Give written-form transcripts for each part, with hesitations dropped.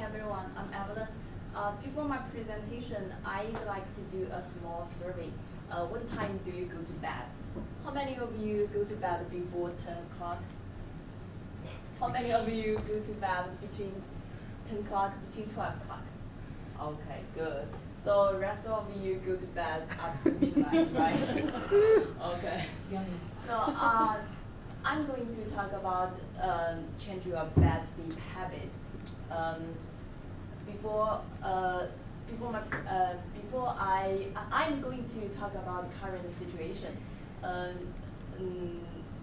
everyone, I'm Evelyn. Before my presentation, I'd like to do a small survey. What time do you go to bed? How many of you go to bed before 10 o'clock? How many of you go to bed between 10 o'clock, between 12 o'clock? Okay, good. So rest of you go to bed after midnight, right? Okay. So I'm going to talk about changing a bad sleep habit. Um, I'm going to talk about current situation. Um, mm,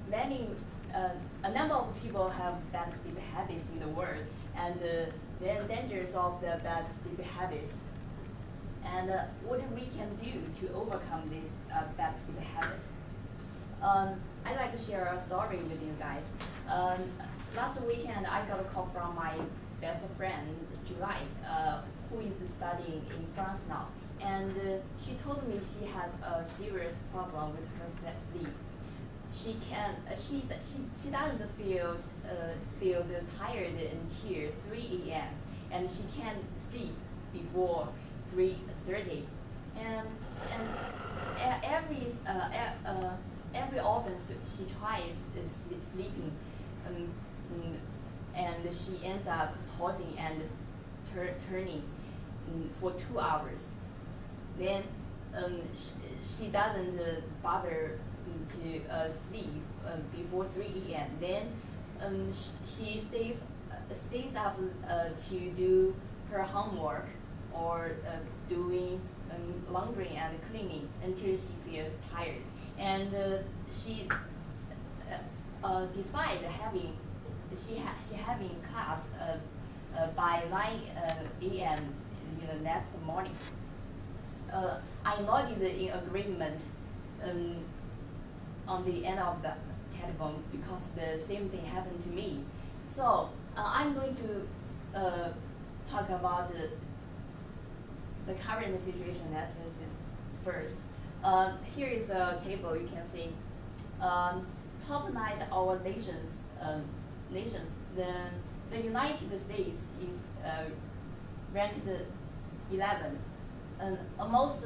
many, a number of people have bad sleep habits in the world, and the dangers of the bad sleep habits, and what we can do to overcome these bad sleep habits. I'd like to share a story with you guys. Last weekend, I got a call from my best friend, July, who is studying in France now. And she told me she has a serious problem with her sleep. She doesn't feel tired until 3 a.m. and she can't sleep before 3:30. And every often she tries sleeping, and she ends up tossing and turning for 2 hours. Then she doesn't bother to sleep before 3 a.m. Then she stays up to do her homework or doing laundry and cleaning until she feels tired. And despite having having class by 9 a.m. in the next morning, I nodded in agreement on the end of the telephone because the same thing happened to me. So I'm going to talk about the current situation analysis first. Here is a table you can see. Top 9 our nations. The United States is ranked 11. Almost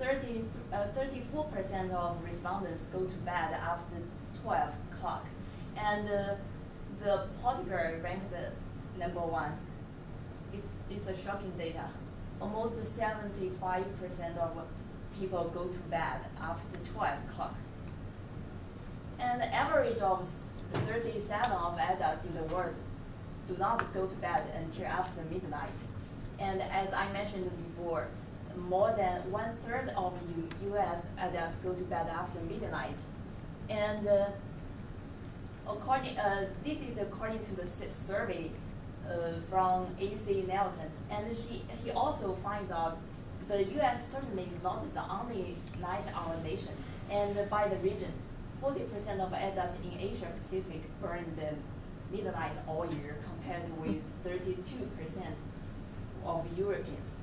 34% of respondents go to bed after 12 o'clock, and the Portugal ranked number 1. It's a shocking data. Almost 75% of people go to bed after 12 o'clock. And the average of 37 of adults in the world do not go to bed until after midnight. And as I mentioned before, more than 1/3 of U.S. adults go to bed after midnight. And this is according to the survey from AC Nielsen. And he also finds out the U.S. certainly is not the only night owl nation. And by the region, 40% of adults in Asia Pacific burn the midnight all year, compared with 32% of Europeans.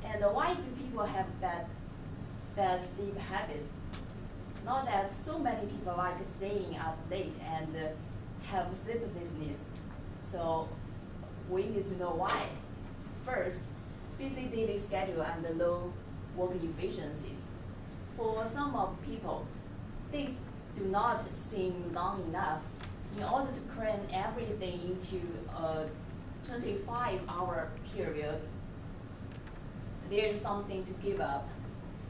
And why do people have bad sleep habits? Not that so many people like staying up late and have sleeplessness. So we need to know why. First, busy daily schedule and low work efficiencies. For some of people, days do not seem long enough. In order to cram everything into a 25-hour period, there is something to give up.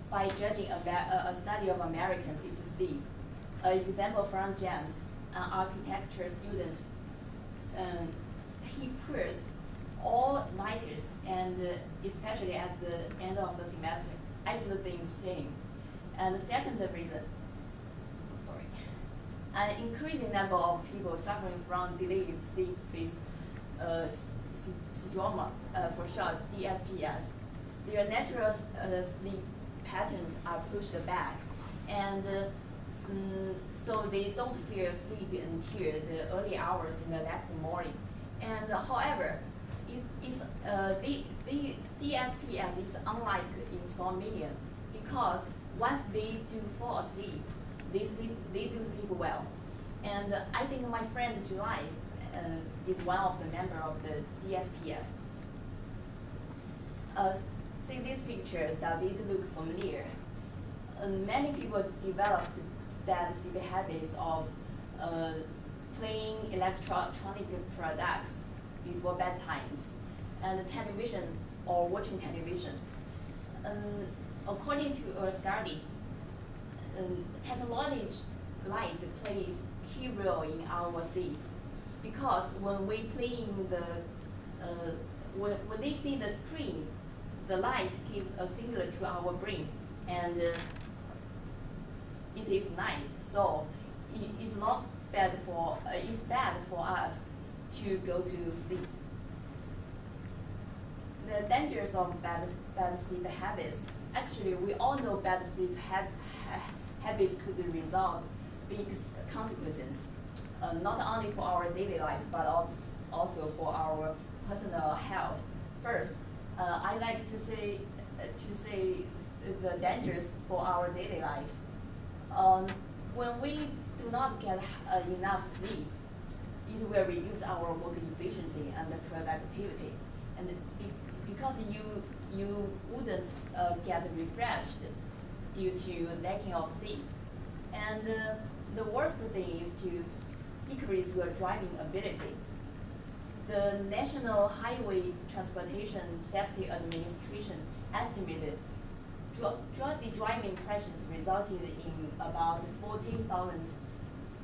By judging a study of Americans is sleep. An example from James, an architecture student, he pressed all nighters, and especially at the end of the semester, I do the thing same. And the second reason, an increasing number of people suffering from delayed sleep phase syndrome, for short, DSPS. Their natural sleep patterns are pushed back, and so they don't feel sleepy until the early hours in the next morning. And however, the DSPS is unlike insomnia because once they do fall asleep, they do sleep well. And I think my friend July is one of the member of the DSPS. See this picture, does it look familiar? Many people developed bad sleep habits of playing electronic products before bedtimes, and television or watching television. According to a study, technology light plays key role in our sleep, because when we play in the when they see the screen, the light gives a signal to our brain, and it is night. So it's not bad for it's bad for us to go to sleep. The dangers of bad sleep habits. Actually, we all know bad sleep habits could result big consequences, not only for our daily life, but also for our personal health. First, I like to say the dangers for our daily life. When we do not get enough sleep, it will reduce our work efficiency and productivity, and because you wouldn't get refreshed due to lacking of sleep. And the worst thing is to decrease your driving ability. The National Highway Transportation Safety Administration estimated drowsy driving crashes resulted in about 40,000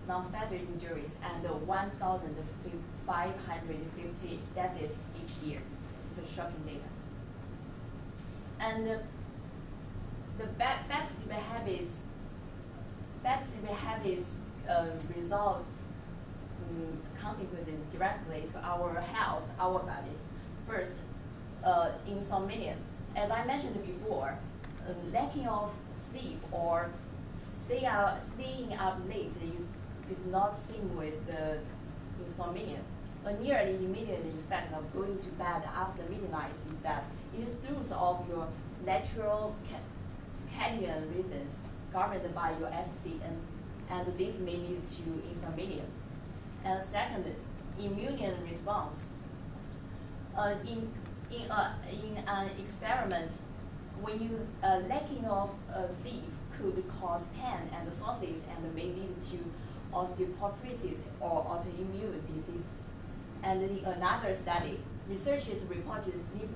non-fatal injuries and 1,550 deaths each year. It's a shocking data. And the bad sleep habits result consequences directly to our health, our bodies. First, insomnia. As I mentioned before, lacking of sleep or staying up late is not seen with the insomnia. A nearly immediate effect of going to bed after midnight is that it throws off your natural circadian rhythms governed by your SCN, and this may lead to insomnia. And second, immune response. In an experiment, when you lacking of sleep could cause pain and psoriasis and may lead to osteoporosis or autoimmune disease. And in another study, researchers reported sleep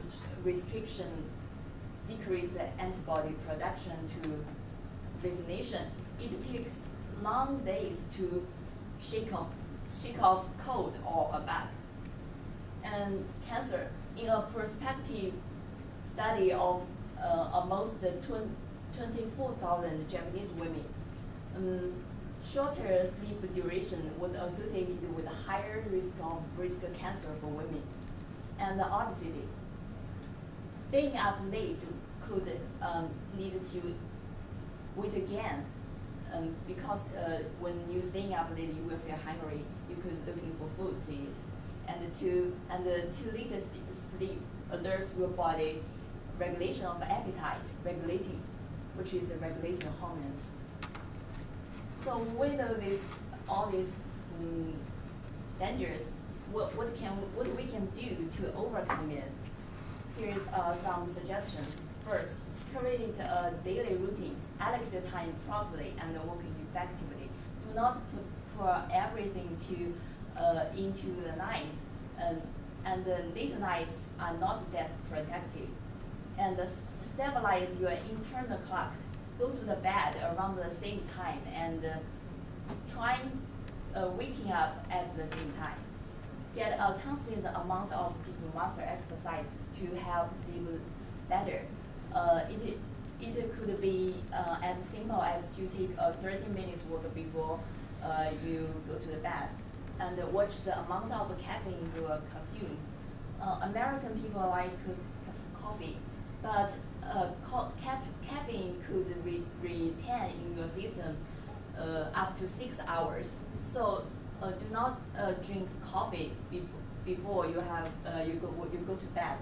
restriction decreased antibody production to vaccination. It takes long days to shake off cold or a bug. And cancer. In a prospective study of almost 24,000 Japanese women, shorter sleep duration was associated with a higher risk of breast cancer for women. And the obesity. Staying up late could lead to weight gain, because when you're staying up late, you will feel hungry. You could looking for food to eat, and too little sleep alerts your body regulation of appetite, which is regulating hormones. So with all these dangers, what we can do to overcome it? Here's some suggestions. First, create a daily routine, allocate the time properly, and work effectively. Do not pour everything into the night, and the late nights are not that productive. And stabilize your internal clock. Go to the bed around the same time, and try waking up at the same time. Get a constant amount of deep muscle exercise to help sleep better. It could be as simple as to take a 30 minutes walk before you go to the bed, and watch the amount of caffeine you consume. American people like coffee, but caffeine could retain in your system up to 6 hours. So do not drink coffee before you go to bed.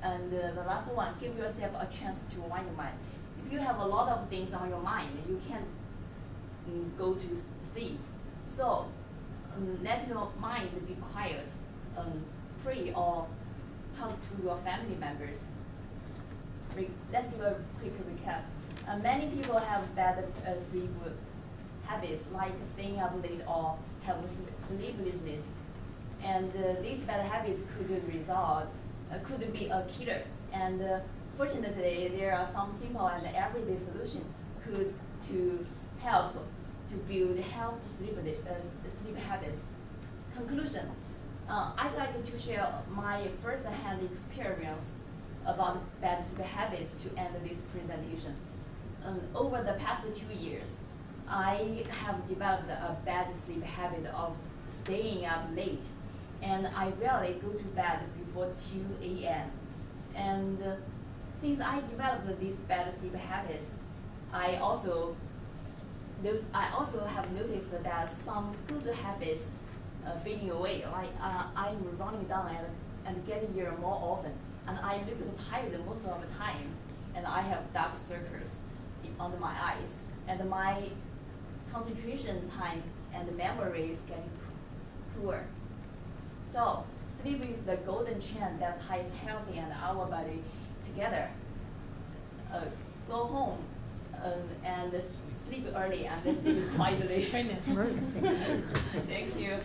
And the last one, give yourself a chance to wind your mind. If you have a lot of things on your mind, you can't go to sleep. So let your mind be quiet, pray, or talk to your family members. Let's do a quick recap. Many people have bad sleep habits, like staying up late or have sleeplessness. And these bad habits could be a killer. And fortunately, there are some simple and everyday solutions to help to build healthy sleep habits. Conclusion. I'd like to share my first-hand experience about bad sleep habits to end this presentation. Over the past 2 years, I have developed a bad sleep habit of staying up late, and I rarely go to bed before 2 a.m. And since I developed these bad sleep habits, I also have noticed that some good habits fading away. Like I'm running down and getting ill more often, and I look tired most of the time, and I have dark circles under my eyes, and my concentration time and memory is getting poor. So sleep is the golden chain that ties healthy and our body together. Go home and sleep early and sleep quietly. Thank you.